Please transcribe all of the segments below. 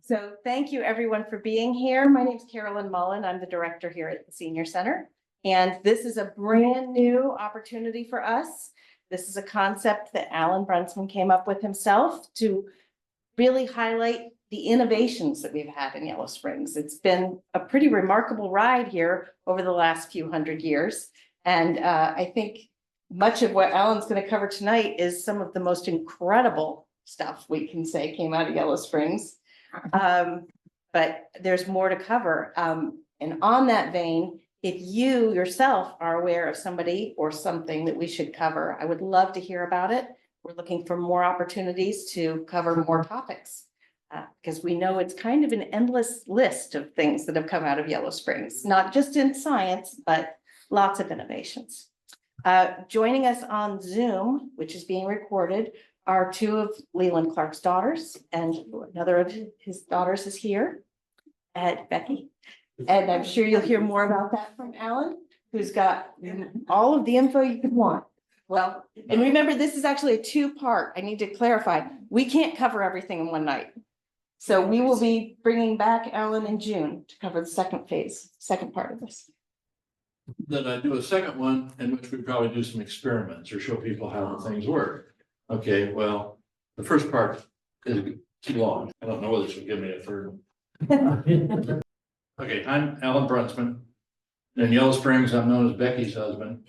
So thank you everyone for being here. My name is Carolyn Mullen. I'm the director here at the Senior Center. And this is a brand new opportunity for us. This is a concept that Alan Brunsman came up with himself to really highlight the innovations that we've had in Yellow Springs. It's been a pretty remarkable ride here over the last few hundred years. And I think much of what Alan's going to cover tonight is some of the most incredible stuff we can say came out of Yellow Springs. But there's more to cover. And on that vein, if you yourself are aware of somebody or something that we should cover, I would love to hear about it. We're looking for more opportunities to cover more topics because we know it's kind of an endless list of things that have come out of Yellow Springs, not just in science, but lots of innovations. Joining us on Zoom, which is being recorded, are two of Leland Clark's daughters, and another of his daughters is here, Becky. And I'm sure you'll hear more about that from Alan, who's got all of the info you could want. Well, and remember, this is actually a two-part. I need to clarify. We can't cover everything in one night. So we will be bringing back Alan in June to cover the second phase, second part of this. Then I do a second one in which we probably do some experiments or show people how the things work. Okay, well, the first part is too long. I don't know whether this will give me a third one. Okay, I'm Alan Brunsman. In Yellow Springs, I'm known as Becky's husband.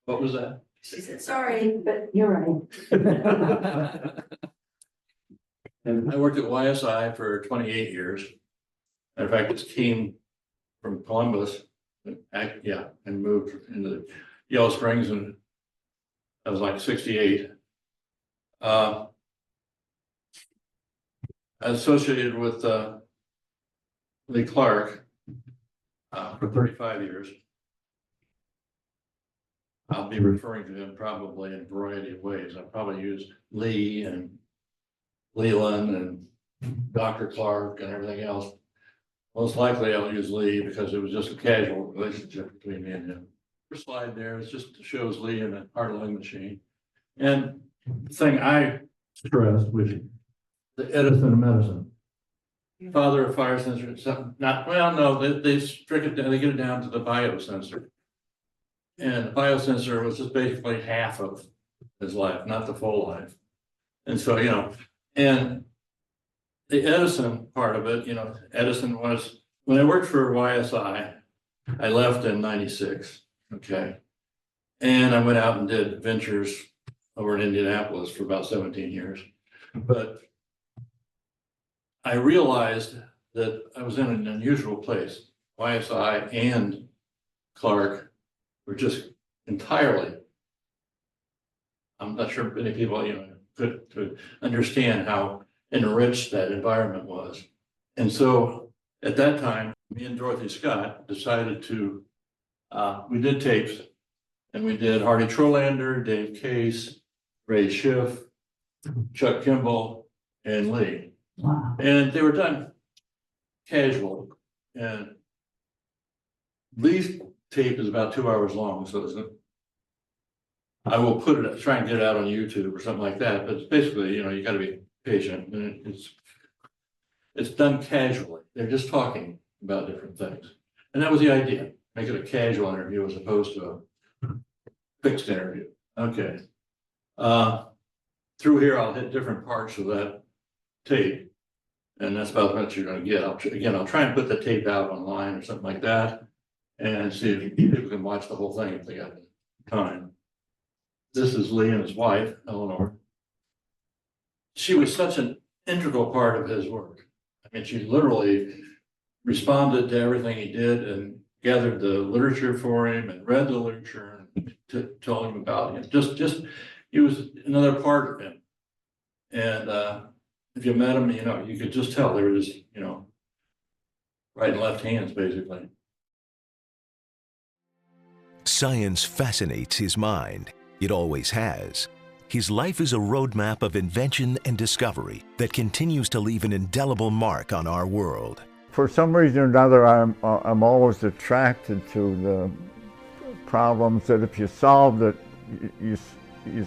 What was that? She said, sorry, but you're right. And I worked at YSI for 28 years. Matter of fact, just came from Columbus, and moved into Yellow Springs, and I was like 68. Associated with Lee Clark for 35 years. I'll be referring to him probably in a variety of ways. I'll probably use Lee and Leland and Dr. Clark and everything else. Most likely I'll use Lee because it was just a casual relationship between me and him. First slide there is just shows Lee in a heart-lung machine. And the thing I stressed was the Edison of Medicine. Father of fire sensor, something not, well, no, they strike it down, they get it down to the biosensor. And the biosensor was just basically half of his life, not the full life. And so, and the Edison part of it, Edison was, when I worked for YSI, I left in 96, okay? And I went out and did ventures over in Indianapolis for about 17 years. But I realized that I was in an unusual place. YSI and Clark were just entirely, I'm not sure many people, could understand how enriched that environment was. And so at that time, me and Dorothy Scott decided to, we did tapes, and we did Hardy Trolander, Dave Case, Ray Schiff, Chuck Kimball, and Lee. Wow. And they were done casual. And Lee's tape is about 2 hours long, so I will put it, try and get it out on YouTube or something like that. But it's basically, you got to be patient, and it's done casually. They're just talking about different things, and that was the idea. Make it a casual interview as opposed to a fixed interview. Okay. Through here, I'll hit different parts of that tape, and that's about what you're going to get. I'll try and put the tape out online or something like that, and see if people can watch the whole thing if they got time. This is Lee and his wife, Eleanor. She was such an integral part of his work. I mean, she literally responded to everything he did and gathered the literature for him and read the literature and told him about him. Just he was another part of him. And if you met him, you could just tell they were just, right and left hands, basically. Science fascinates his mind. It always has. His life is a roadmap of invention and discovery that continues to leave an indelible mark on our world. For some reason or another, I'm always attracted to the problems that if you solved it, you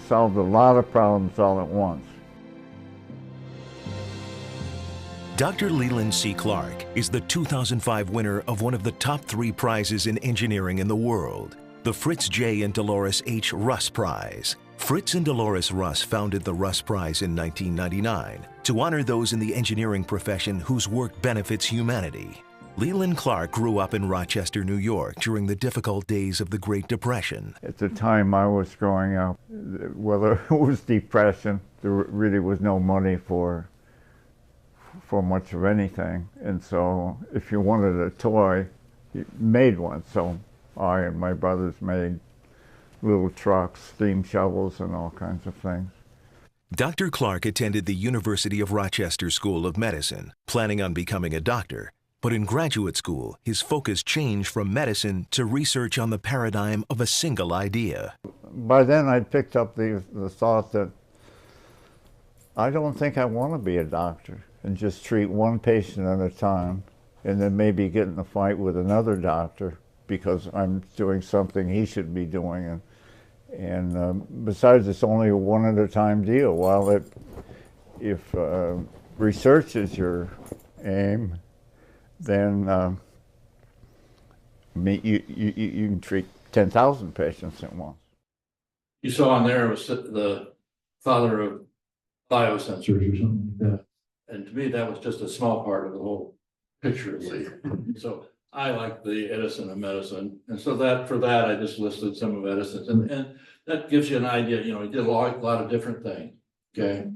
solved a lot of problems all at once. Dr. Leland C. Clark is the 2005 winner of one of the top 3 prizes in engineering in the world, the Fritz J. and Dolores H. Russ Prize. Fritz and Dolores Russ founded the Russ Prize in 1999 to honor those in the engineering profession whose work benefits humanity. Leland Clark grew up in Rochester, New York during the difficult days of the Great Depression. At the time I was growing up, whether it was depression, there really was no money for much of anything. And so if you wanted a toy, you made one. So I and my brothers made little trucks, steam shovels, and all kinds of things. Dr. Clark attended the University of Rochester School of Medicine, planning on becoming a doctor. But in graduate school, his focus changed from medicine to research on the paradigm of a single idea. By then I'd picked up the thought that I don't think I want to be a doctor and just treat one patient at a time and then maybe get in a fight with another doctor because I'm doing something he should be doing. And besides, it's only a one at a time deal. While if research is your aim, then you can treat 10,000 patients at once. You saw on there was the father of biosensors or something like that. And to me, that was just a small part of the whole picture of Lee. So I like the Edison of Medicine. And so for that, I just listed some of Edison's. And that gives you an idea, he did a lot of different things. Okay,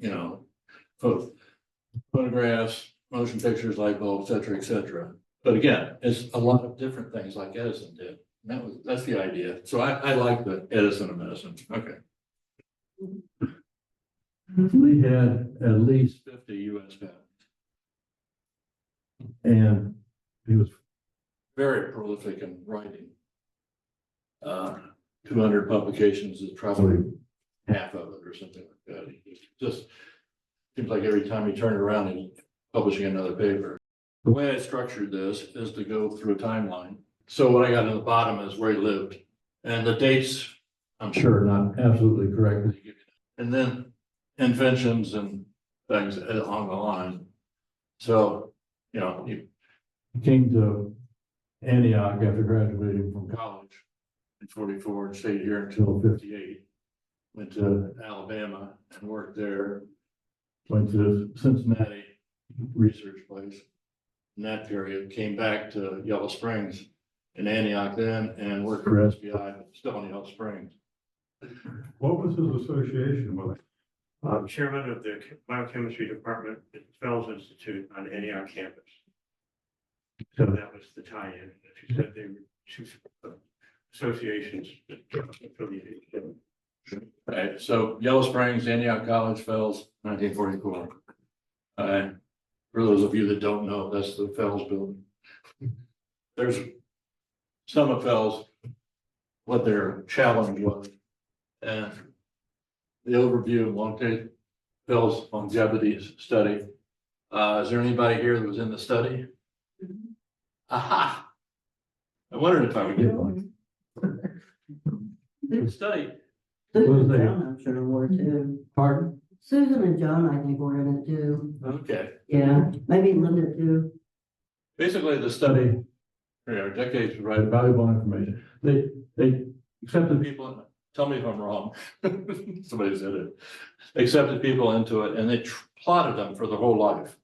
photographs, motion pictures, light bulbs, et cetera. But again, it's a lot of different things like Edison did. And that's the idea. So I like the Edison of Medicine. Okay. Lee had at least 50 US patents. And he was very prolific in writing. 200 publications is probably half of it or something like that. It just seems like every time you turn it around, he's publishing another paper. The way I structured this is to go through a timeline. So what I got in the bottom is where he lived. And the dates, I'm sure, are not absolutely correct. And then inventions and things along the line. So, he came to Antioch after graduating from college in 44 and stayed here until 58. Went to Alabama and worked there. Went to Cincinnati research place in that period. Came back to Yellow Springs in Antioch then and worked for SBI, still in Yellow Springs. What was his association with it? Chairman of the biochemistry department at Fells Institute on Antioch campus. So that was the tie-in. She said they were two associations affiliated. Right, so Yellow Springs, Antioch College, Fells, 1944. For those of you that don't know, that's the Fells building. There's some of Fells, what their challenge was, and the overview of Fells longevity study. Is there anybody here that was in the study? Aha! I wondered if I would get one. The study. Susan and John, I'm sure were too. Pardon? Susan and John, I think, were in it too. Okay. Yeah, maybe Linda too. Basically, the study, decades to write valuable information. They accepted people, tell me if I'm wrong. Somebody said it. They accepted people into it and they plotted them for their whole life.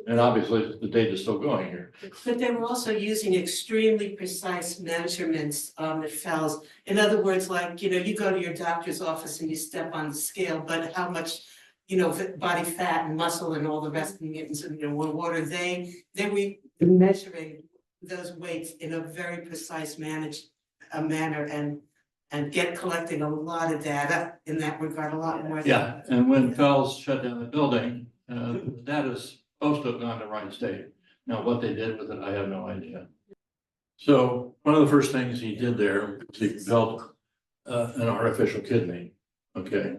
And obviously the data is still going here. But they were also using extremely precise measurements at Fells. In other words, like, you go to your doctor's office and you step on the scale, but how much, body fat and muscle and all the rest of the mutants and water, they were measuring those weights in a very precise manner and collecting a lot of data in that regard, a lot more. Yeah, and when Fells shut down the building, the data's supposed to have gone to Wright State. Now, what they did with it, I have no idea. So one of the first things he did there was he developed an artificial kidney. Okay,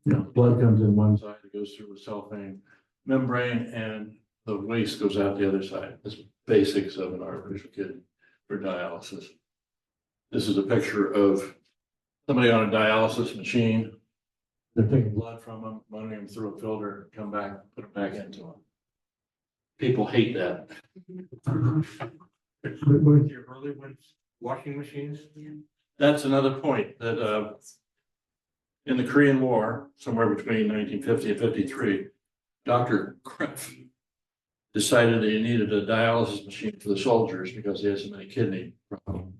blood comes in one side, it goes through a cellophane membrane, and the waste goes out the other side. It's basics of an artificial kidney for dialysis. This is a picture of somebody on a dialysis machine. They're taking blood from them, running them through a filter, come back, put it back into them. people hate that. With your early ones, washing machines? That's another point that, in the Korean War, somewhere between 1950 and 53, Dr. Kriff decided that he needed a dialysis machine for the soldiers because they had so many kidney problems.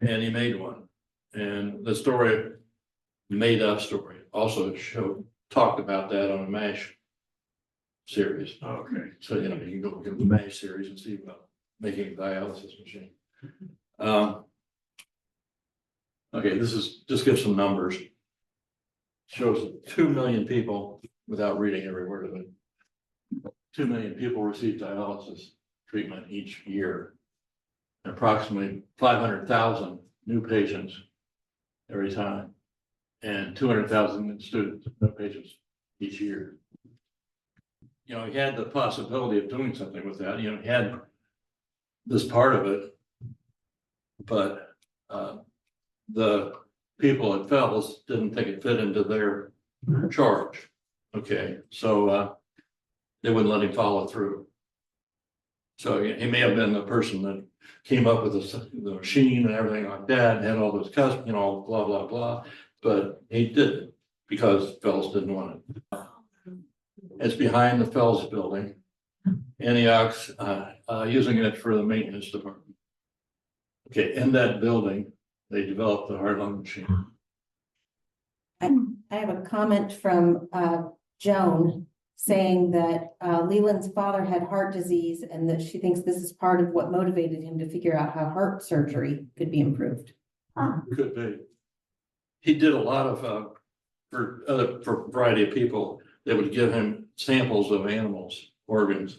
And he made one. And the story, made up story, also talked about that on a MASH series. Okay. So, you know, you can go look at the MASH series and see about making a dialysis machine. Okay, this is, just give some numbers. Shows 2 million people, without reading every word of it. 2 million people receive dialysis treatment each year. Approximately 500,000 new patients every time. And 200,000 students, no patients each year. You know, he had the possibility of doing something with that, you know, he had this part of it. But the people at Fells didn't think it fit into their charge. Okay, so they wouldn't let him follow through. So he may have been the person that came up with the machine and everything like that, and had all those customers, you know, blah, blah, blah. But he didn't because Fells didn't want it. It's behind the Fells building. Antioch's using it for the maintenance department. Okay, in that building, they developed the heart lung machine. I have a comment from Joan saying that Leland's father had heart disease and that she thinks this is part of what motivated him to figure out how heart surgery could be improved. Could be. He did a lot of, for a variety of people, they would give him samples of animals, organs,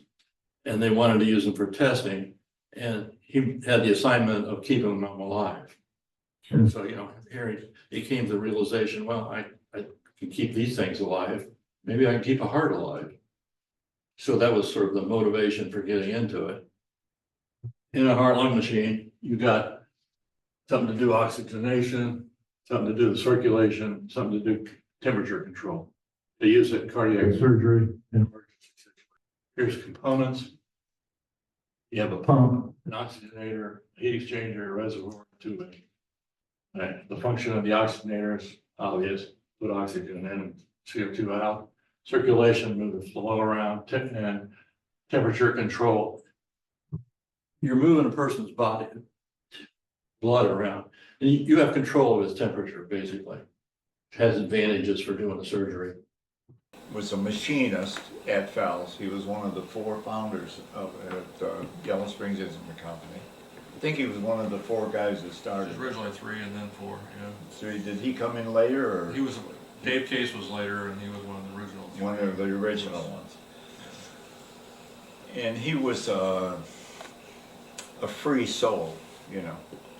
and they wanted to use them for testing. And he had the assignment of keeping them alive. And so, you know, here he came to the realization, well, I can keep these things alive. Maybe I can keep a heart alive. So that was sort of the motivation for getting into it. In a heart lung machine, you got something to do oxygenation, something to do with circulation, something to do temperature control. They use it in cardiac surgery and emergency situations. Here's components. You have a pump, an oxygenator, heat exchanger, a reservoir, tubing. Right. The function of the oxygenator is obvious. Put oxygen in, CO2 out. Circulation, move the flow around, and temperature control. You're moving a person's body, blood around, and you have control of his temperature, basically. It has advantages for doing the surgery. Was a machinist at Fells. He was one of the 4 founders of Yellow Springs Instrument Company. I think he was one of the 4 guys that started. Originally 3 and then 4, yeah. So did he come in later, or? Dave Case was later, and he was one of the original. One of the original ones. And he was a free soul, you know.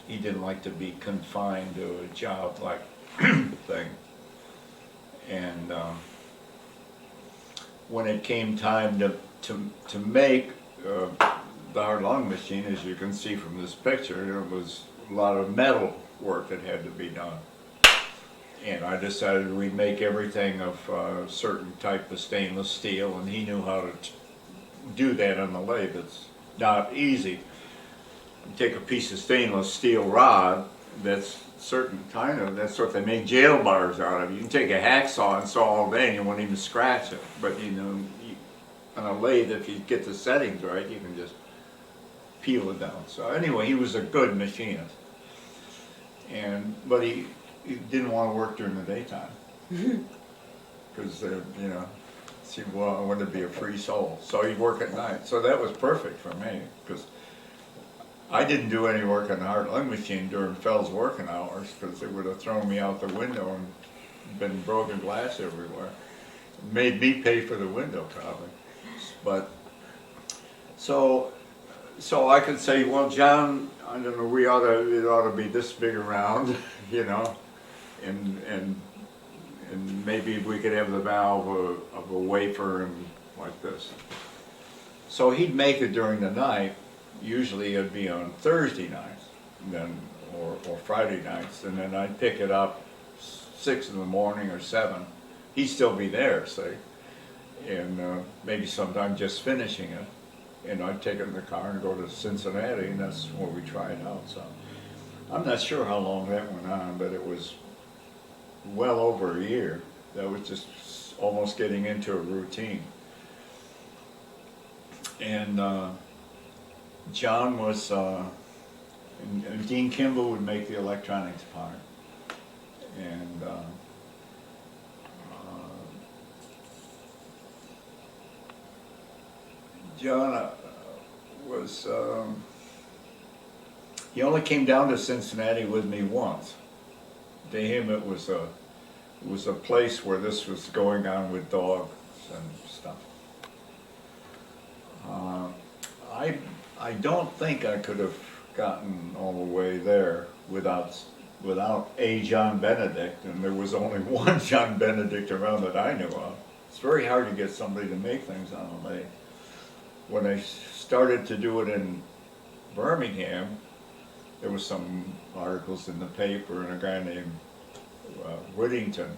He didn't like to be confined to a job-like thing. And when it came time to make the heart lung machine, as you can see from this picture, there was a lot of metal work that had to be done. And I decided we'd make everything of a certain type of stainless steel, and he knew how to do that on the lathe. It's not easy. You take a piece of stainless steel rod that's certain kind of, that's what they make jail bars out of. You can take a hacksaw and saw all day and you won't even scratch it. But you know, on a lathe, if you get the settings right, you can just peel it down. So anyway, he was a good machinist. But he didn't want to work during the daytime. Because, you know, he wanted to be a free soul. So he'd work at night. So that was perfect for me, because I didn't do any work on the heart lung machine during Fells working hours, because they would have thrown me out the window and been broken glass everywhere. Made me pay for the window, probably. But so I could say, well, John, I don't know, it ought to be this big around, you know, and maybe we could have the valve of a wafer and like this. So he'd make it during the night. Usually it'd be on Thursday nights, then or Friday nights, and then I'd pick it up 6 in the morning or 7. He'd still be there, say, and maybe sometime just finishing it. and I'd take it in the car and go to Cincinnati, and that's where we tried out, so. I'm not sure how long that went on, but it was well over a year. That was just almost getting into a routine. And John was, and Dean Kimball would make the electronics part. And John was, he only came down to Cincinnati with me once. To him, it was a place where this was going on with dogs and stuff. I don't think I could have gotten all the way there without a John Benedict, and there was only one John Benedict around that I knew of. It's very hard to get somebody to make things on a lathe. When I started to do it in Birmingham, there was some articles in the paper, and a guy named Whittington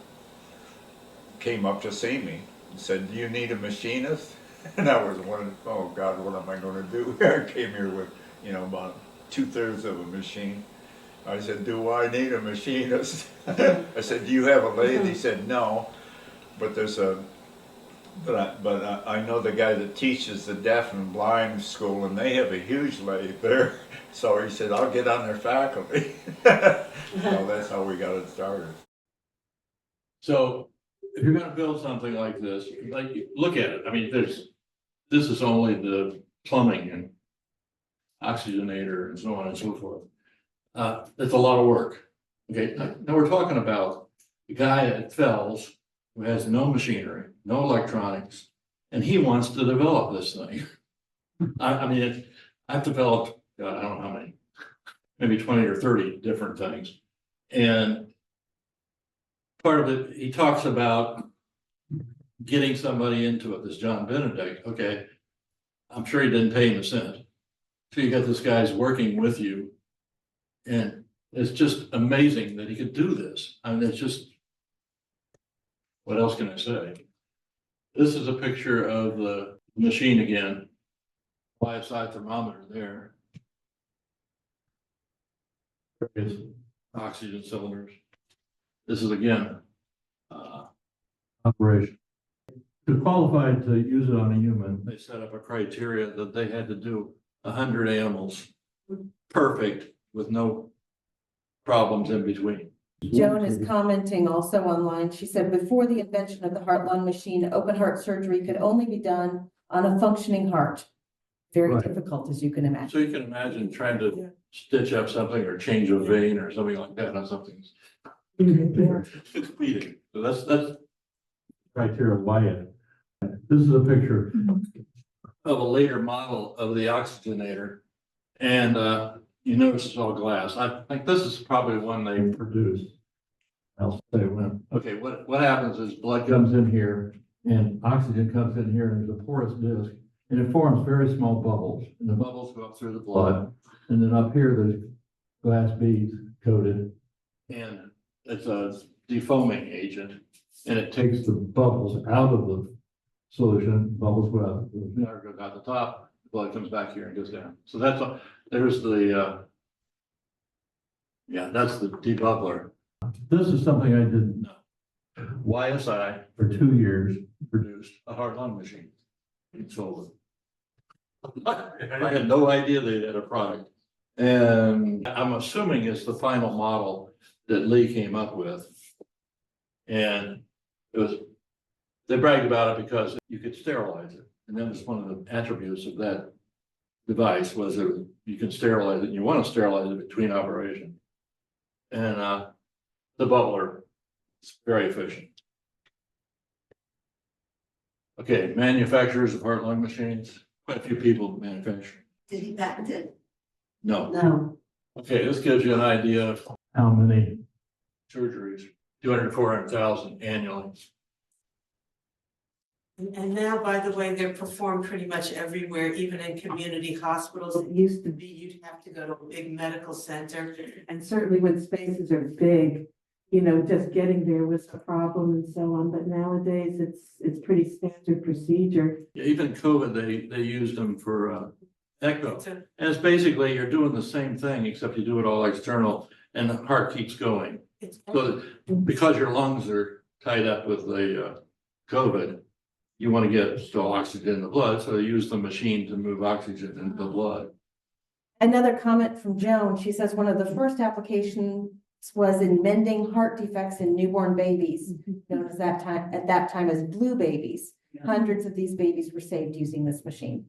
came up to see me and said, "Do you need a machinist?" And I was wondering, oh God, what am I going to do? I came here with, about 2/3 of a machine. I said, "Do I need a machinist?" I said, "Do you have a lathe?" He said, "No, but there's but I know the guy that teaches the deaf and blind school, and they have a huge lathe there." So he said, "I'll get on their faculty." So that's how we got it started. So if you're gonna build something like this, look at it. I mean, this is only the plumbing and oxygenator and so on and so forth. It's a lot of work. Okay, now we're talking about the guy at Fells who has no machinery, no electronics, and he wants to develop this thing. I mean, I've developed, I don't know how many, maybe 20 or 30 different things. And part of it, he talks about getting somebody into it, this John Benedict. Okay, I'm sure he didn't pay him a cent. So you got this guy's working with you, and it's just amazing that he could do this. I mean, it's just, what else can I say? This is a picture of the machine again. YSI thermometer there. Various oxygen cylinders. This is again operation. To qualify to use it on a human, they set up a criteria that they had to do 100 animals, perfect, with no problems in between. Joan is commenting also online. She said, before the invention of the heart-lung machine, open heart surgery could only be done on a functioning heart. Very Right. difficult, as you can imagine. So you can imagine trying to stitch up something or change a vein or something like that on something. It's bleeding. So that's criteria why it. This is a picture of a later model of the oxygenator. And you notice it's all glass. I think this is probably one they produced. I'll say when. Okay, what happens is blood comes in here and oxygen comes in here, and there's a porous disc, and it forms very small bubbles, and the bubbles go up through the blood, and then up here there's glass beads coated, and it's a defoaming agent, and it takes the bubbles out of the solution. Bubbles go out, the vinegar goes out the top, the blood comes back here and goes down. So that's a, there's the that's the debubbler. This is something I didn't know. YSI for 2 years produced a heart lung machine. It sold it. I had no idea they had a product. And I'm assuming it's the final model that Lee came up with. And it was, they bragged about it because you could sterilize it. And that was one of the attributes of that device, was that you can sterilize it. And you want to sterilize it between operation. And the bubbler is very efficient. Okay, manufacturers of heart lung machines, quite a few people manufacture. Did he patent it? No. No. Okay, this gives you an idea of how many surgeries, 200, 400,000 annually. And now, by the way, they're performed pretty much everywhere, even in community hospitals. It used to be you'd have to go to a big medical center. And certainly when spaces are big, you know, just getting there was a problem and so on, but nowadays it's pretty standard procedure. Yeah, even COVID, they used them for echo. And it's basically, you're doing the same thing, except you do it all external and the heart keeps going. So because your lungs are tied up with the COVID, you want to get still oxygen in the blood, so they use the machine to move oxygen into the blood. Another comment from Joan, she says one of the first applications was in mending heart defects in newborn babies, known as at that time as blue babies. Hundreds of these babies were saved using this machine.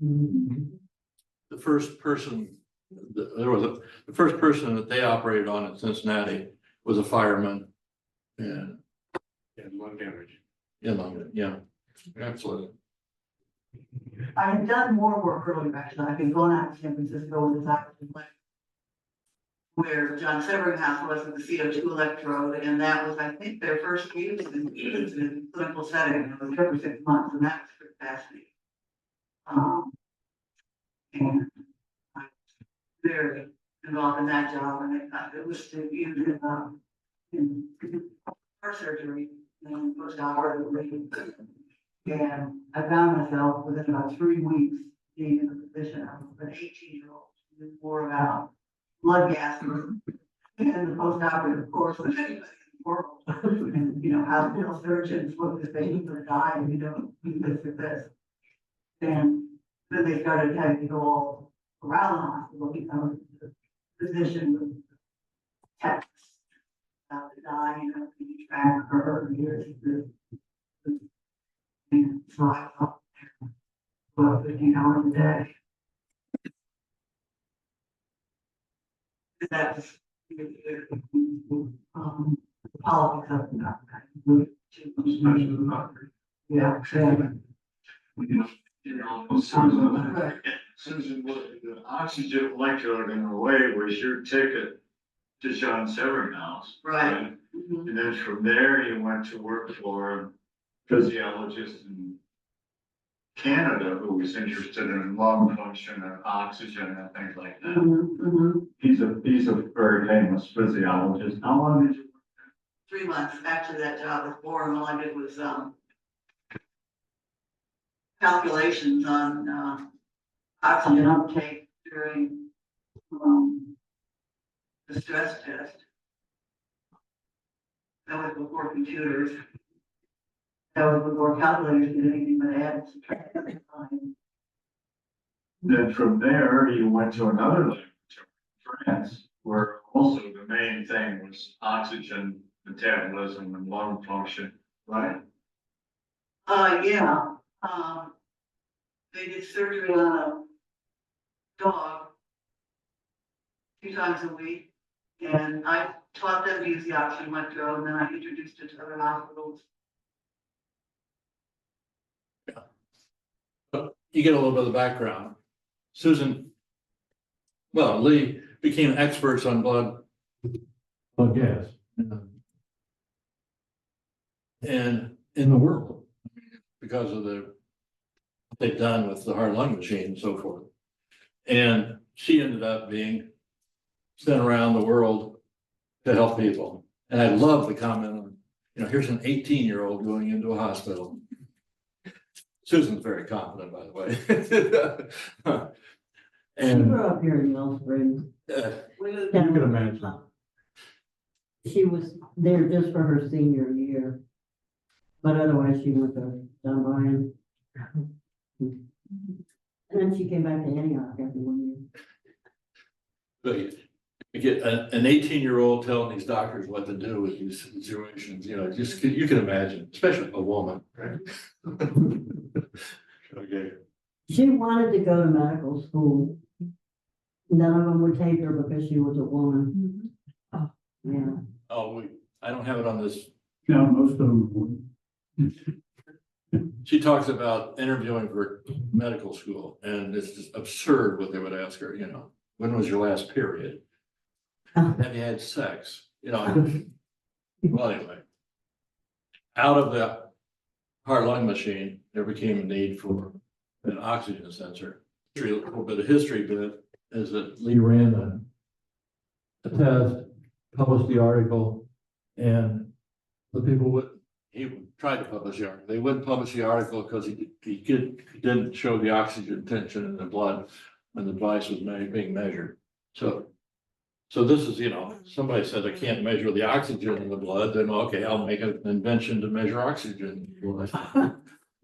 The first person, the first person that they operated on in Cincinnati was a fireman. And lung damage. yeah, absolutely. I've done more work earlier, actually. I've been going out to San Francisco and where John Severingham was with the CO2 electrode, and that was, I think, their first use in clinical setting. It was for 6 months, and that was fascinating. And I was very involved in that job, and it was to use in heart surgery and post-operatively. And I found myself within about 3 weeks being in the position of an 18-year-old who knew more about blood gas and the post-operative course than anybody in the world. And, you know, how to tell surgeons, look, this patient's gonna die if you don't do this or this. And then they started having to go all around the hospital because the physician was texts about the dying of the track for her years. And so I thought, well, 15 hours a day. That's politics of the yeah. Susan, the oxygen electrode in a way was your ticket to John Severnhouse. Right. And then from there you went to work for a physiologist in Canada who was interested in lung function and oxygen and things like that. He's a very famous physiologist. How long did you? 3 months. Actually, that job was boring. All I did was calculations on oxygen uptake during the stress test. That was before computers. That was before calculators did anything but add and subtract every time. Then from there, you went to another laboratory, France, where also the main thing was oxygen metabolism and lung function, right? Yeah. They did surgery on a dog 2 times a week, and I taught them to use the oxygen electrode, and then I introduced it to other hospitals. You get a little bit of the background. Susan, well, Lee became experts on blood gas. And in the world, because of what they've done with the heart lung machine and so forth. And she ended up being sent around the world to help people. And I love the comment on, here's an 18-year-old going into a hospital. Susan's very confident, by the way. She grew up here in Mill Springs. You can imagine. She was there just for her senior year. But otherwise, she went to Dunbar. And then she came back to Antioch after 1 year. But you get an 18-year-old telling these doctors what to do with these situations, you can imagine, especially a woman, right? Okay. She wanted to go to medical school. None of them would take her because she was a woman. Oh, yeah. Oh, I don't have it on this. No, most of them wouldn't. She talks about interviewing for medical school, and it's just absurd what they would ask her, when was your last period? Have you had sex? Well, anyway. Out of the heart lung machine, there became a need for an oxygen sensor. A little bit of history is that Lee ran a test, published the article, And the people he tried to publish the article. They wouldn't publish the article because he didn't show the oxygen tension in the blood when the device was being measured. So this is, somebody said I can't measure the oxygen in the blood, then okay, I'll make an invention to measure oxygen.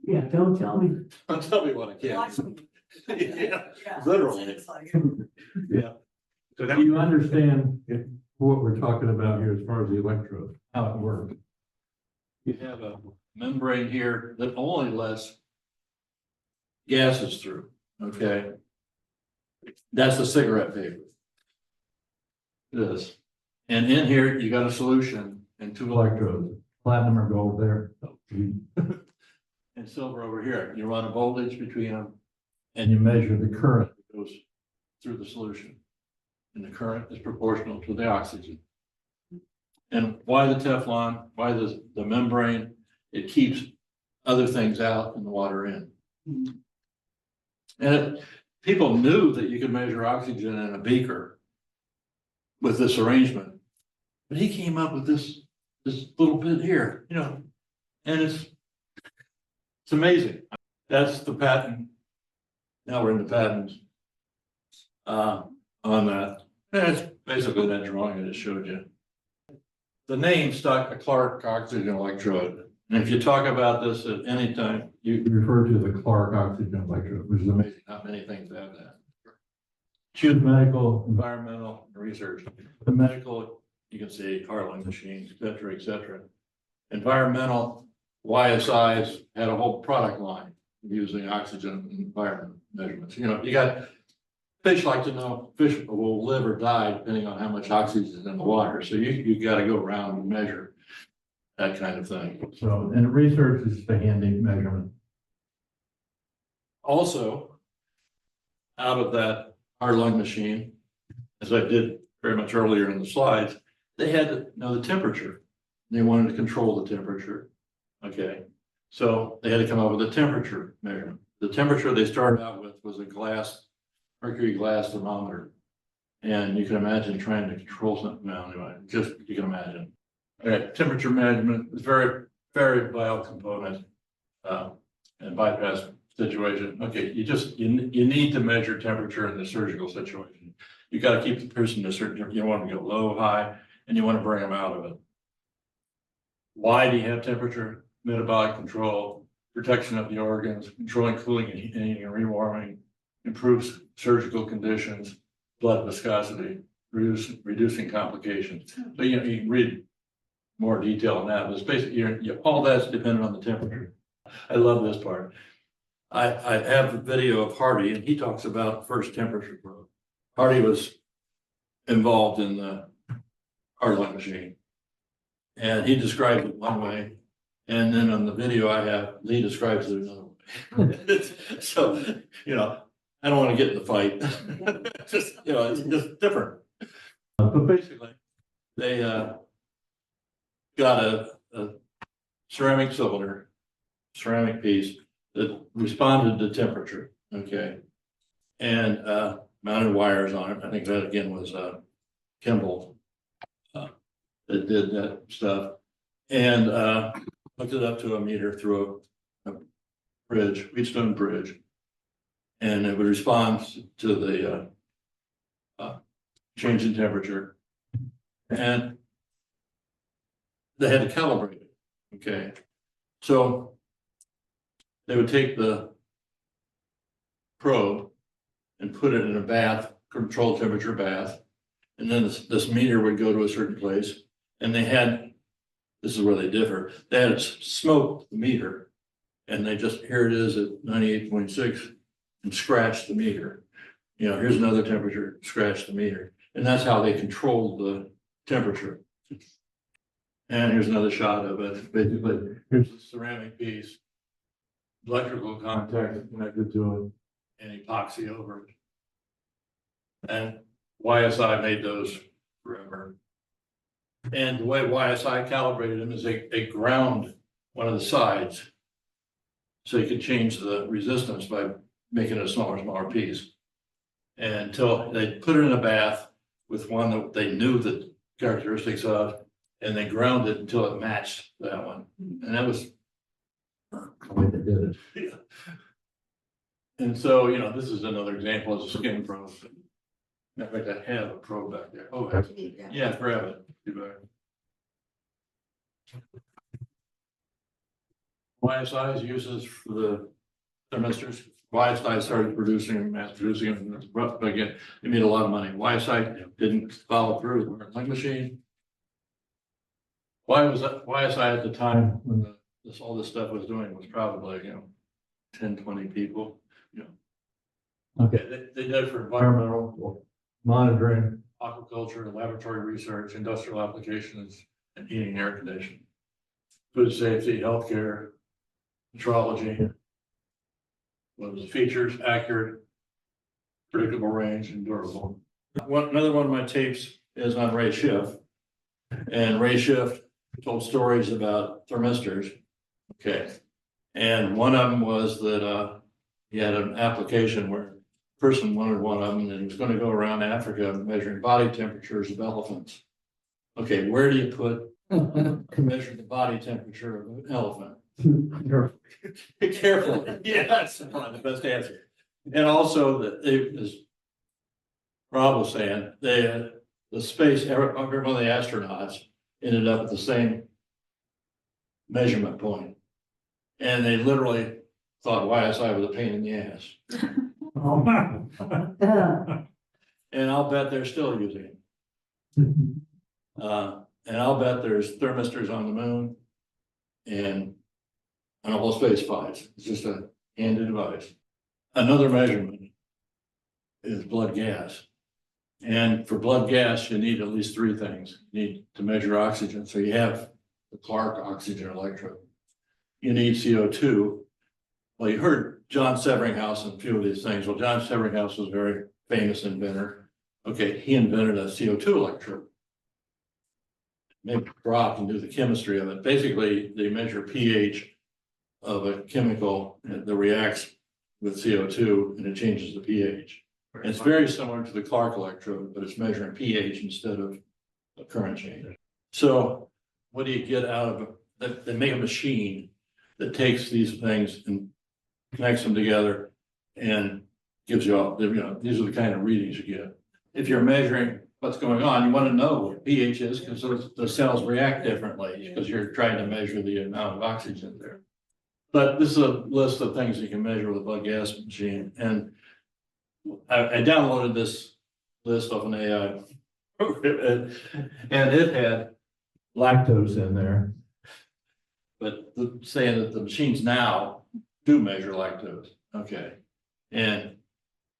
Yeah, don't tell me. Don't tell me what I can't. Yeah, literally. Yeah. So that, You understand what we're talking about here as far as the electrode, how it works. You have a membrane here that only lets gases through, okay? That's the cigarette paper. This. And in here, you got a solution and two electrodes, platinum or gold there. And silver over here. You run a voltage between them and you measure the current that goes through the solution. And the current is proportional to the oxygen. And why the Teflon? Why the membrane? It keeps other things out and the water in. And people knew that you could measure oxygen in a beaker with this arrangement. But he came up with this little bit here, and it's amazing. That's the patent. Now we're in the patents on that. And it's basically that drawing I just showed you. The name stuck, a Clark oxygen electrode. And if you talk about this at any time, you refer to the Clark oxygen electrode, which is amazing. Not many things have that. Choose medical, environmental, and research. The medical, you can see Harlan machines, et cetera, et cetera. Environmental, YSI's had a whole product line using oxygen environment measurements. You got fish like to know fish will live or die depending on how much oxygen is in the water. So you got to go around and measure that kind of thing. So, and research is the handy measurement. Also, out of that hard lung machine, as I did very much earlier in the slides, they had to know the temperature. They wanted to control the temperature. Okay, so they had to come up with a temperature measurement. The temperature they started out with was a mercury glass thermometer. And you can imagine trying to control something. Well, anyway, just you can imagine. Okay, temperature measurement is very, very vital component and bypass situation. Okay, you need to measure temperature in the surgical situation. You got to keep the person to a certain temperature. You don't want to go low, high, and you want to bring them out of it. Why do you have temperature? Metabolic control, protection of the organs, controlling cooling and heating and rewarming, improves surgical conditions, blood viscosity, reducing complications. So you can read more detail on that, but it's basically all that's dependent on the temperature. I love this part. I have the video of Hardy, and he talks about first temperature probe. Hardy was involved in the heart lung machine, and he described it one way, and then on the video I have, Lee describes it another way. So, I don't want to get in the fight. It's just different. But basically, they got a ceramic cylinder, ceramic piece that responded to temperature, okay? And mounted wires on it. I think that again was Kimball that did that stuff. And hooked it up to a meter through a bridge, Wheatstone Bridge. And it would respond to the change in temperature. And they had to calibrate it, okay? So they would take the probe and put it in a bath, controlled temperature bath. And then this meter would go to a certain place. And they had, this is where they differ, they had smoked the meter. And they just, here it is at 98.6 and scratch the meter. Here's another temperature, scratch the meter. And that's how they controlled the temperature. And here's another shot of it. Basically, here's the ceramic piece, electrical contact connected to it, and epoxy over it. And YSI made those forever. And the way YSI calibrated them is they ground one of the sides so you can change the resistance by making it a smaller piece. And until they put it in a bath with one that they knew the characteristics of, and they ground it until it matched that one. And that was the way they did it. Yeah. And so, you know, this is another example of a skin probe. Matter of fact, I have a probe back there. Oh, yeah, grab it. Too bad. YSI's uses for the thermistors. YSI started producing and mass producing them, but again, they made a lot of money. YSI didn't follow through with the link machine. Why was that? YSI at the time when all this stuff was doing was probably, you know, 10, 20 people, you know. Okay, they did it for environmental monitoring, aquaculture, laboratory research, industrial applications, and heating and air conditioning, food safety, healthcare, metrology. What was the features? Accurate, predictable range, and durable. Another one of my tapes is on Ray Schiff, and Ray Schiff told stories about thermistors. Okay, and one of them was that he had an application where a person wanted one of them, and he was going to go around Africa measuring body temperatures of elephants. Okay, where do you put measure the body temperature of an elephant? Carefully. Yeah, that's one of the best answer. And also that they, as Rob was saying, they the space, every one of the astronauts ended up at the same measurement point. And they literally thought YSI was a pain in the ass. And I'll bet they're still using it. And I'll bet there's thermistors on the moon and on all space flights. It's just a handy device. Another measurement is blood gas. And for blood gas, you need at least three things. You need to measure oxygen. So you have the Clark oxygen electrode. You need CO2. Well, you heard John Severinghaus and a few of these things. Well, John Severinghaus was a very famous inventor. Okay, he invented a CO2 electrode. Maybe Rob can do the chemistry of it. Basically, they measure pH of a chemical that reacts with CO2 and it changes the pH. And it's very similar to the Clark electrode, but it's measuring pH instead of a current change. So what do you get out of it? They make a machine that takes these things and connects them together and gives you all, you know, these are the kind of readings you get. If you're measuring what's going on, you want to know what pH is because the cells react differently because you're trying to measure the amount of oxygen there. But this is a list of things you can measure with a blood gas machine. And I downloaded this list off an AI program, and it had lactose in there. But saying that the machines now do measure lactose. Okay. And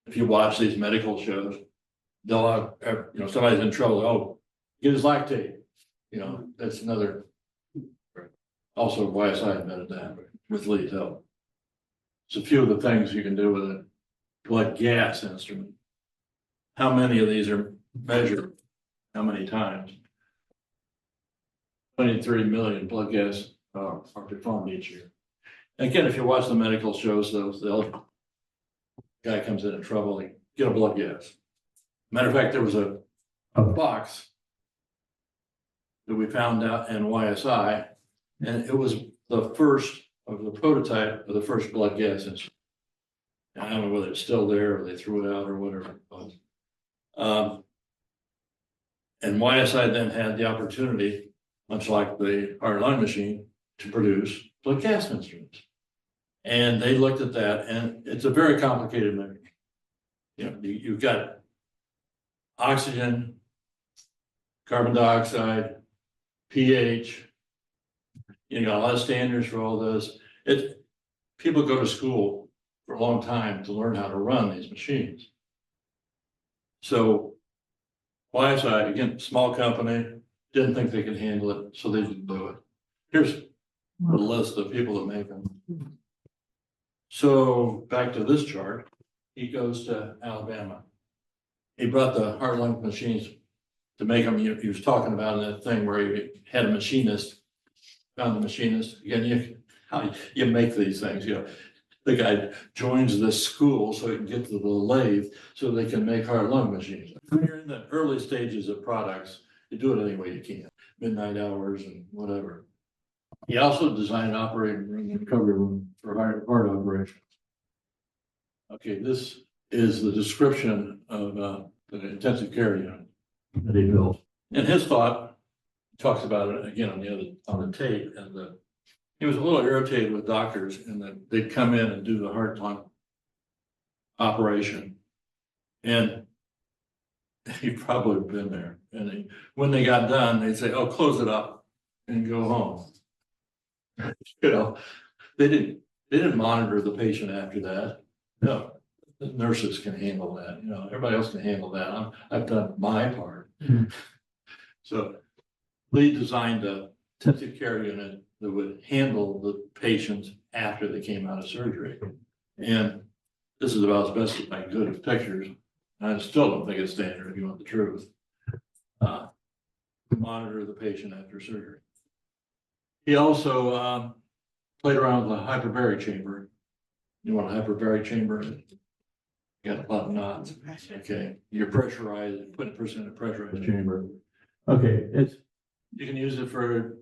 if you watch these medical shows, they'll have, you know, somebody's in trouble. Oh, get his lactate. You know, that's another. Also, YSI invented that with Lee's help. It's a few of the things you can do with a blood gas instrument. How many of these are measured? How many times? 23 million blood gas are performed each year. Again, if you watch the medical shows, the guy comes in trouble, they get a blood gas. Matter of fact, there was a box that we found out in YSI, and it was the first of the prototype of the first blood gas instrument. I don't know whether it's still there or they threw it out or whatever it was. And YSI then had the opportunity, much like the heart lung machine, to produce blood gas instruments. And they looked at that, and it's a very complicated measure. You know, you've got oxygen, carbon dioxide, pH. You got a lot of standards for all this. People go to school for a long time to learn how to run these machines. So YSI, again, small company, didn't think they could handle it, so they didn't do it. Here's a list of people that make them. So back to this chart, he goes to Alabama. He brought the heart lung machines to make them. He was talking about in that thing where he had a machinist, found the machinist. Again, you make these things, you know. The guy joins this school so he can get to the lathe so they can make heart lung machines. When you're in the early stages of products, you do it any way you can. midnight hours and whatever. He also designed an operating room and recovery room for heart operations. Okay, this is the description of the intensive care unit that he built. And his thought, he talks about it again on the tape, and he was a little irritated with doctors in that they'd come in and do the heart lung operation. And you've probably been there. And when they got done, they'd say, "Oh, close it up and go home." You know, they didn't monitor the patient after that. No, the nurses can handle that. You know, everybody else can handle that. I've done my part. So Lee designed a intensive care unit that would handle the patients after they came out of surgery. And this is about as best as I could with pictures. I still don't think it's standard if you want the truth. Monitor the patient after surgery. He also played around with a hyperbaric chamber. You want a hyperbaric chamber? You got a lot of knots. Okay, you're pressurized, put a person in a pressurized chamber. Okay, you can use it for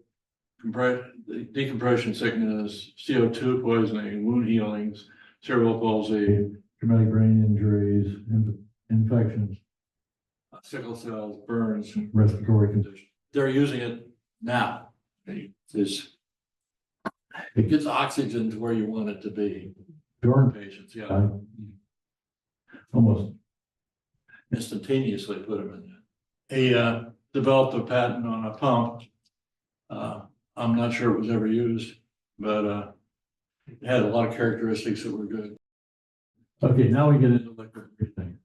decompression sickness, CO2 poisoning, wound healings, cerebral palsy, traumatic brain injuries, infections, sickle cells, burns, respiratory conditions. They're using it now. It gets oxygen to where you want it to be. Burn patients, yeah. Almost instantaneously put them in there. He developed a patent on a pump. I'm not sure it was ever used, but it had a lot of characteristics that were good. Okay, now we get into liquid breathing.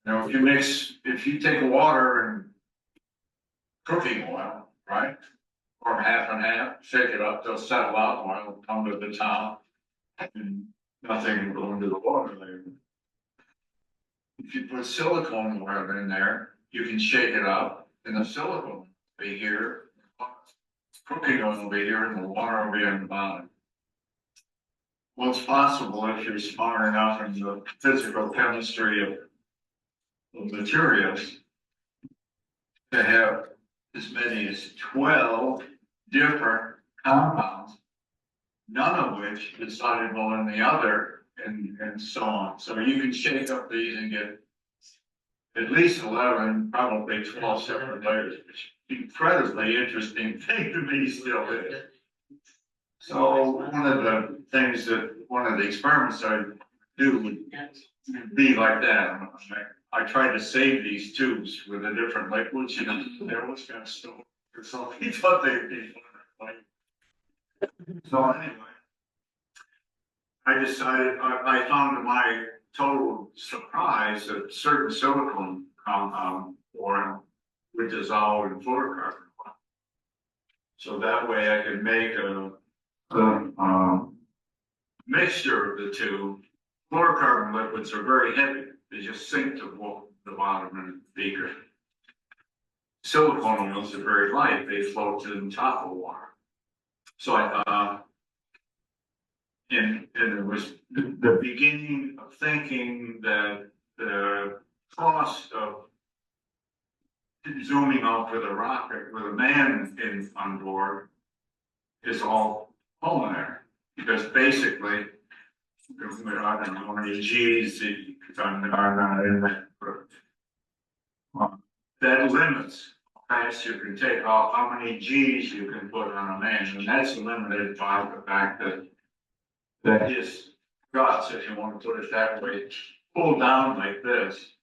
Now, if you take water and cooking oil, right? Or half and half, shake it up, they'll settle out, oil will come to the top. And nothing will go into the water later. If you put silicone oil in there, you can shake it up, and the silicone will be here. Cooking oil will be here, and the water will be on the bottom. Well, it's possible if you're smart enough in the physical chemistry of materials to have as many as 12 different compounds, none of which is soluble in the other, and so on. So you can shake up these and get at least 11, probably 12 separate layers, which is an incredibly interesting thing to me still is. So one of the experiments I do would be like that. I tried to save these tubes with the different liquids, you know, they always kind of stored. So he thought they'd be like. So anyway, I decided, I found to my total surprise that certain silicone compound oil would dissolve in fluorocarbon oil. So that way I could make a mixture of the two. Fluorocarbon liquids are very heavy. They just sink to the bottom of the beaker. Silicone oils are very light. They float to the top of water. So I thought, and it was the beginning of thinking that the cost of zooming out with a rocket with a man on board is all pulmonary, because basically, I don't know how many G's are not in that, that limits how fast you can take off, how many G's you can put on a man, and that's limited by the fact that his guts, if you want to put it that way, pull down like this,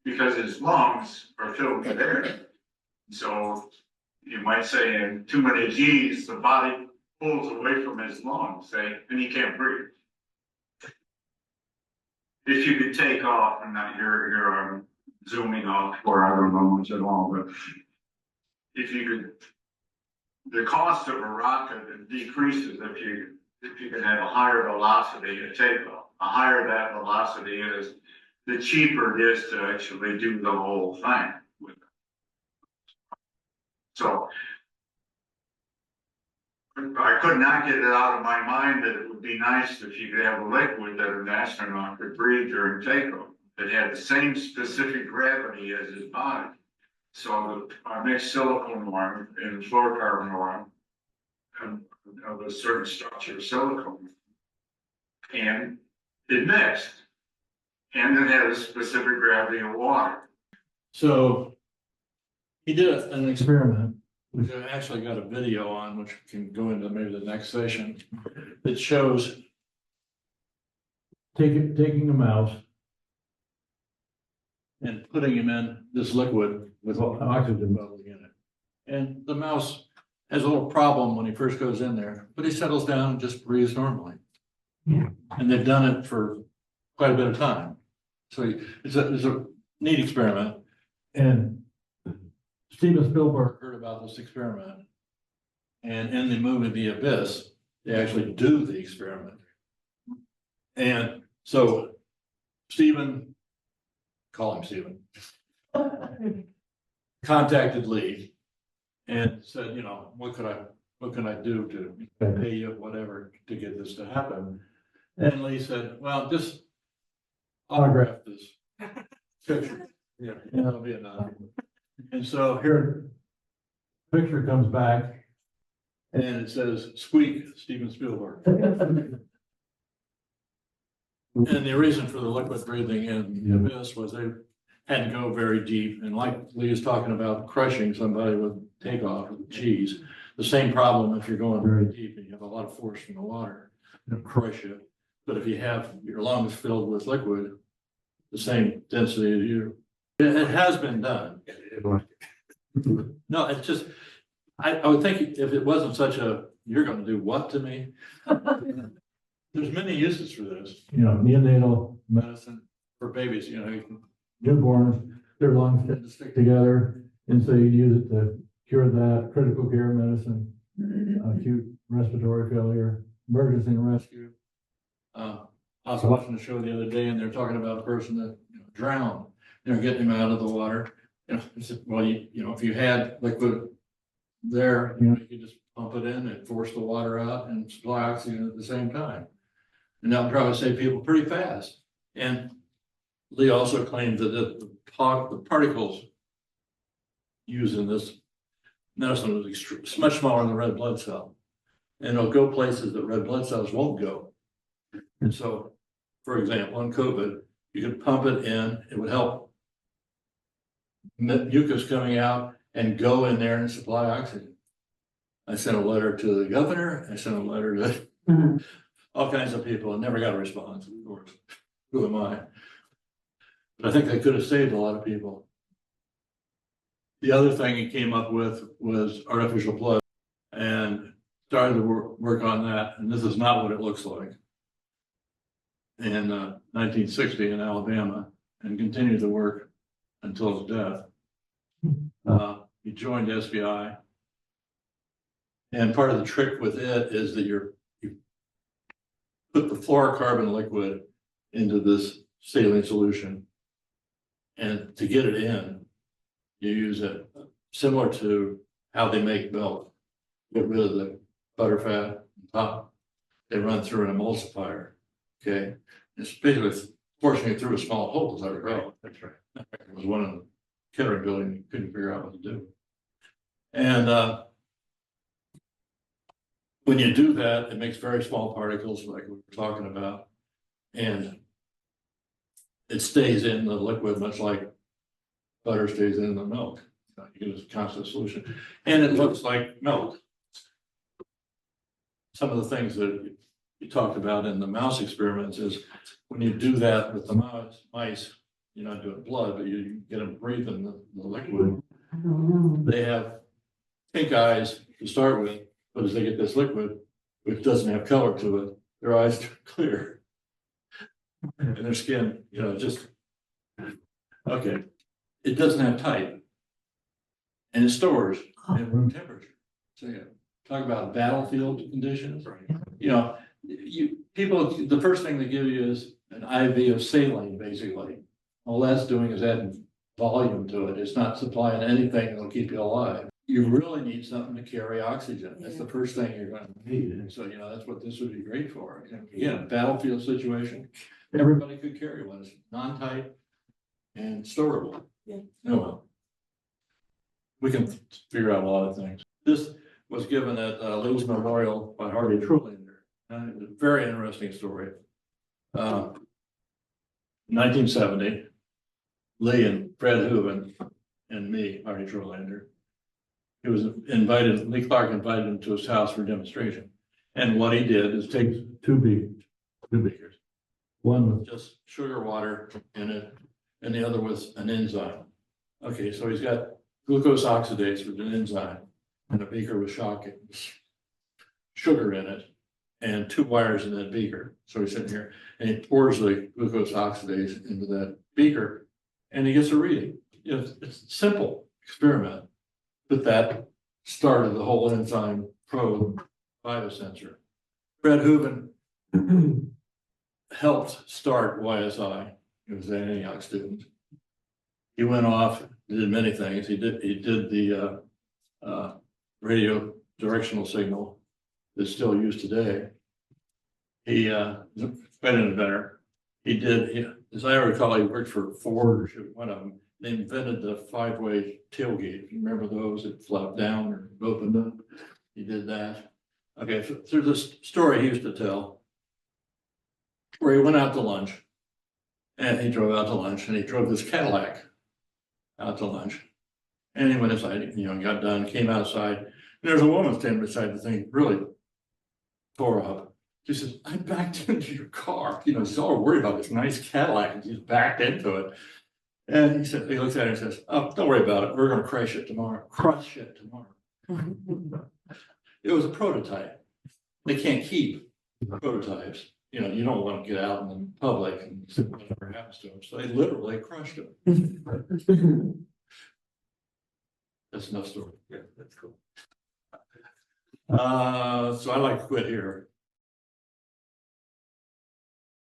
because his lungs are filled with air. So you might say in too many G's, the body pulls away from his lungs, say, and he can't breathe. If you could take off, and not here I'm zooming off, or I don't know much at all, but if you could, the cost of a rocket decreases if you can have a higher velocity at takeoff. The higher that velocity is, the cheaper it is to actually do the whole thing with it. So I could not get it out of my mind that it would be nice if you could have a liquid that an astronaut could breathe during takeoff that had the same specific gravity as his body. So our next silicone norm and fluorocarbon norm of a certain structure of silicone. And it mixed. And it had a specific gravity of water. So he did an experiment, which I actually got a video on, which can go into maybe the next session, that shows taking a mouse and putting him in this liquid with oxygen bubbling in it. And the mouse has a little problem when he first goes in there, but he settles down and just breathes normally. Yeah. And they've done it for quite a bit of time. So it's a neat experiment. And Steven Spielberg heard about this experiment. And in the movie The Abyss, they actually do the experiment. And so Steven, call him Steven, contacted Lee and said, you know, what can I do to pay you whatever to get this to happen? And Lee said, well, just autograph this picture. Yeah, that'll be enough. And so here, picture comes back and it says, squeak, Steven Spielberg. And the reason for the liquid breathing in the abyss was they had to go very deep. And like Lee was talking about crushing somebody with takeoff with cheese, the same problem if you're going very deep and you have a lot of force from the water, it'll crush you. But if you have your lungs filled with liquid, the same density as you, it has been done. No, it's just, I would think if it wasn't such a, you're going to do what to me? There's many uses for this, you know, neonatal medicine for babies, you know, newborns, their lungs tend to stick together. And so you use it to cure that, critical care medicine, acute respiratory failure, emergency and rescue. I was watching the show the other day and they're talking about a person that drowned. They're getting him out of the water. You know, well, you know, if you had liquid there, you know, you could just pump it in and force the water out and supply oxygen at the same time. And that would probably save people pretty fast. And Lee also claimed that the particles used in this medicine was much smaller than the red blood cell. And it'll go places that red blood cells won't go. And so, for example, in COVID, you could pump it in, it would help mucus coming out and go in there and supply oxygen. I sent a letter to the governor, I sent a letter to all kinds of people and never got a response, of course. Who am I? But I think they could have saved a lot of people. The other thing he came up with was artificial blood and started to work on that. And this is not what it looks like. In 1960 in Alabama and continued to work until his death. He joined SBI. And part of the trick with it is that you put the fluorocarbon liquid into this saline solution. And to get it in, you use it similar to how they make milk. Get rid of the butter fat on top. They run through an emulsifier. Okay. It's basically forcing it through a small hole, as I recall. That's right. It was one in the Kettering building, you couldn't figure out what to do. And when you do that, it makes very small particles like we were talking about. And it stays in the liquid, much like butter stays in the milk. You get a constant solution. And it looks like milk. Some of the things that you talked about in the mouse experiments is when you do that with the mice, you're not doing blood, but you get them breathing the liquid. They have pink eyes to start with, but as they get this liquid, which doesn't have color to it, their eyes turn clear. And their skin, you know, just, okay. It doesn't have type. And it stores at room temperature. So yeah, talk about battlefield conditions. You know, people, the first thing they give you is an IV of saline, basically. All that's doing is adding volume to it. It's not supplying anything that'll keep you alive. You really need something to carry oxygen. That's the first thing you're going to need. And so, you know, that's what this would be great for. Again, a battlefield situation, everybody could carry one. It's non-tight and storable. Yeah. Oh, well. we can figure out a lot of things. This was given at Lee's Memorial by Harvey Trulander. It's a very interesting story. 1970, Lee and Fred Hooven and me, Harvey Trulander. He was invited, Lee Clark invited him to his house for a demonstration. And what he did is take two beakers. One with just sugar water in it, and the other was an enzyme. Okay, so he's got glucose oxidase with an enzyme, and a beaker with sugar in it, and two wires in that beaker. So he's sitting here, and he pours the glucose oxidase into that beaker, and he gets a reading. It's a simple experiment, but that started the whole enzyme probe biosensor. Fred Hooven helped start YSI. He was an Antioch student. He went off, did many things. He did the radio directional signal that's still used today. He was quite an inventor. As I recall, he worked for Ford, or one of them. They invented the 5-way tailgate. You remember those that flapped down or opened up? He did that. Okay, so there's this story he used to tell where he went out to lunch, and he drove out to lunch, and he drove this Cadillac out to lunch. And he went inside, got done, came outside, and there's a woman standing beside the thing, really tore up. She says, "I backed into your car." She's all worried about this nice Cadillac, and she's backed into it. And he looks at her and says, "Oh, don't worry about it. We're going to crush it tomorrow." Crush it tomorrow. It was a prototype. They can't keep prototypes. You don't want to get out in the public and see whatever happens to them. So they literally crushed them. That's enough story. Yeah, that's cool. So I like to quit here.